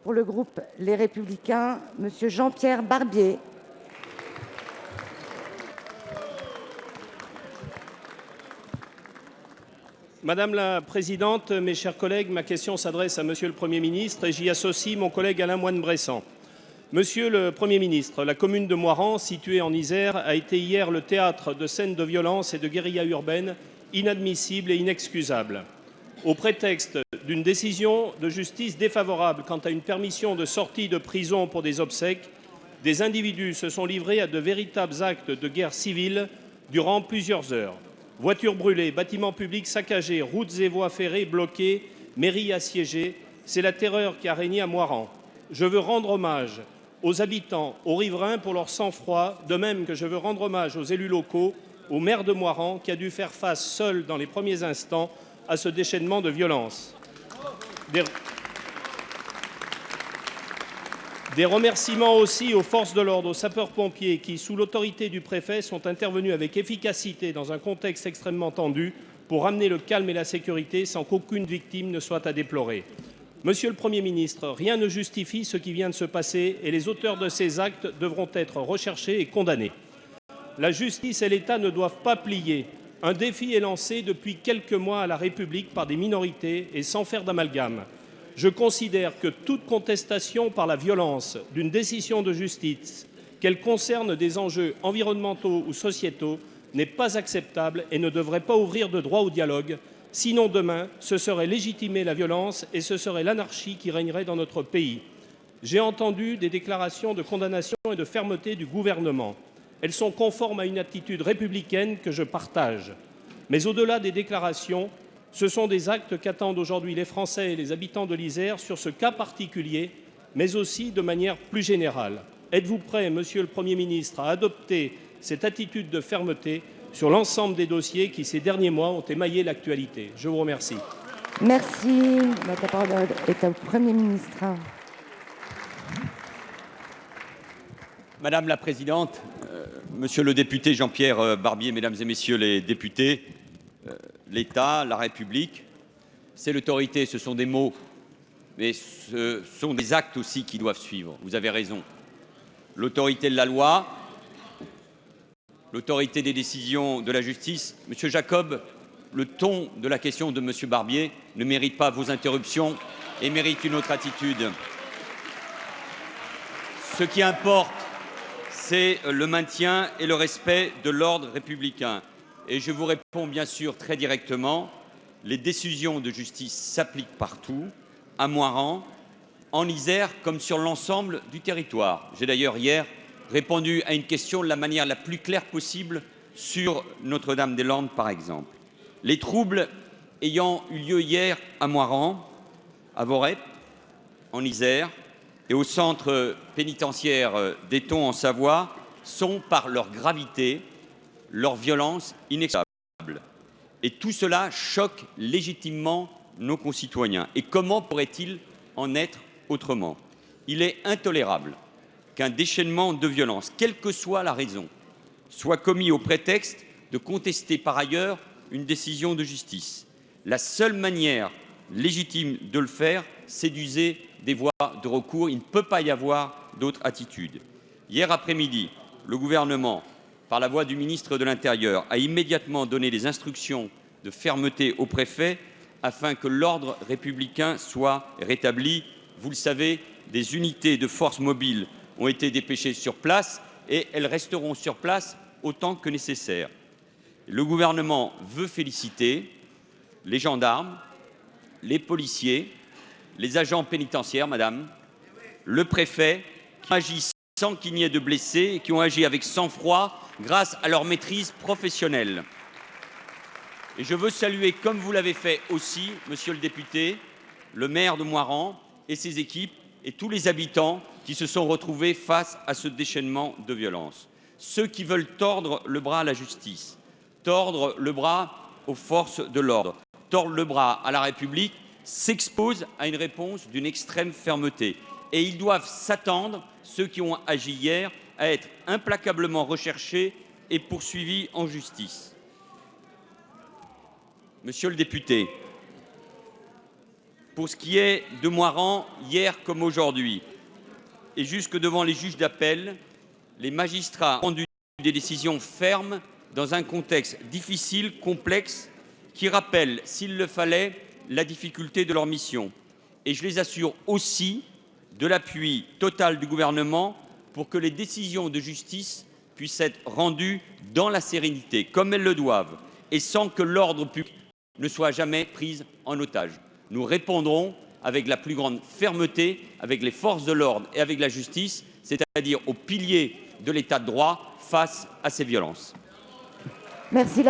Pour le groupe Les Républicains, Monsieur Jean-Pierre Barbier. Madame la présidente, mes chers collègues, ma question s'adresse à Monsieur le Premier ministre et j'y associe mon collègue Alain Moine-Bressan. Monsieur le Premier ministre, la commune de Moirans, située en Isère, a été hier le théâtre de scènes de violence et de guérilla urbaine inadmissibles et inexcusables. Au prétexte d'une décision de justice défavorable quant à une permission de sortie de prison pour des obsèques, des individus se sont livrés à de véritables actes de guerre civile durant plusieurs heures. Voitures brûlées, bâtiments publics saccagés, routes et voies ferrées bloquées, mairies assiégées, c'est la terreur qui a régné à Moirans. Je veux rendre hommage aux habitants, aux riverains pour leur sang-froid, de même que je veux rendre hommage aux élus locaux, au maire de Moirans qui a dû faire face seul dans les premiers instants à ce déchaînement de violence. Des remerciements aussi aux forces de l'ordre, aux sapeurs-pompiers qui, sous l'autorité du préfet, sont intervenus avec efficacité dans un contexte extrêmement tendu pour ramener le calme et la sécurité sans qu'aucune victime ne soit à déplorer. Monsieur le Premier ministre, rien ne justifie ce qui vient de se passer et les auteurs de ces actes devront être recherchés et condamnés. La justice et l'État ne doivent pas plier. Un défi est lancé depuis quelques mois à la République par des minorités et sans faire d'amalgame. Je considère que toute contestation par la violence d'une décision de justice, qu'elle concerne des enjeux environnementaux ou sociétaux, n'est pas acceptable et ne devrait pas ouvrir de droit au dialogue. Sinon, demain, ce serait légitimer la violence et ce serait l'anarchie qui régnerait dans notre pays. J'ai entendu des déclarations de condamnation et de fermeté du gouvernement. Elles sont conformes à une attitude républicaine que je partage. Mais au-delà des déclarations, ce sont des actes qu'attendent aujourd'hui les Français et les habitants de l'Isère sur ce cas particulier, mais aussi de manière plus générale. Êtes-vous prêt, Monsieur le Premier ministre, à adopter cette attitude de fermeté sur l'ensemble des dossiers qui, ces derniers mois, ont émaillé l'actualité? Je vous remercie. Merci. La parole est au Premier ministre. Madame la présidente, monsieur le député Jean-Pierre Barbier, mesdames et messieurs les députés, l'État, la République, c'est l'autorité, ce sont des mots, mais ce sont des actes aussi qui doivent suivre. Vous avez raison. L'autorité de la loi, l'autorité des décisions de la justice. Monsieur Jacob, le ton de la question de monsieur Barbier ne mérite pas vos interruptions et mérite une autre attitude. Ce qui importe, c'est le maintien et le respect de l'ordre républicain. Et je vous réponds bien sûr très directement, les décisions de justice s'appliquent partout, à Moirans, en Isère, comme sur l'ensemble du territoire. J'ai d'ailleurs hier répondu à une question de la manière la plus claire possible sur Notre-Dame-des-Landes, par exemple. Les troubles ayant eu lieu hier à Moirans, à Voreppe, en Isère, et au centre pénitentiaire d'Éton en Savoie, sont par leur gravité, leur violence inexcusable. Et tout cela choque légitimement nos concitoyens. Et comment pourrait-il en être autrement? Il est intolérable qu'un déchaînement de violence, quelle que soit la raison, soit commis au prétexte de contester par ailleurs une décision de justice. La seule manière légitime de le faire, c'est d'user des voies de recours. Il ne peut pas y avoir d'autre attitude. Hier après-midi, le gouvernement, par la voix du ministre de l'Intérieur, a immédiatement donné des instructions de fermeté au préfet afin que l'ordre républicain soit rétabli. Vous le savez, des unités de forces mobiles ont été dépêchées sur place et elles resteront sur place autant que nécessaire. Le gouvernement veut féliciter les gendarmes, les policiers, les agents pénitentiaires, madame, le préfet, qui ont agi sans qu'il n'y ait de blessés et qui ont agi avec sang-froid grâce à leur maîtrise professionnelle. Et je veux saluer, comme vous l'avez fait aussi, monsieur le député, le maire de Moirans et ses équipes et tous les habitants qui se sont retrouvés face à ce déchaînement de violence. Ceux qui veulent tordre le bras à la justice, tordre le bras aux forces de l'ordre, tordre le bras à la République, s'exposent à une réponse d'une extrême fermeté. Et ils doivent s'attendre, ceux qui ont agi hier, à être implacablement recherchés et poursuivis en justice. Monsieur le député, pour ce qui est de Moirans, hier comme aujourd'hui, et jusque devant les juges d'appel, les magistrats ont rendu des décisions fermes dans un contexte difficile, complexe, qui rappelle, s'il le fallait, la difficulté de leur mission. Et je les assure aussi de l'appui total du gouvernement pour que les décisions de justice puissent être rendues dans la sérénité, comme elles le doivent, et sans que l'ordre public ne soit jamais pris en otage. Nous répondrons avec la plus grande fermeté, avec les forces de l'ordre et avec la justice, c'est-à-dire aux piliers de l'état de droit face à ces violences. Merci.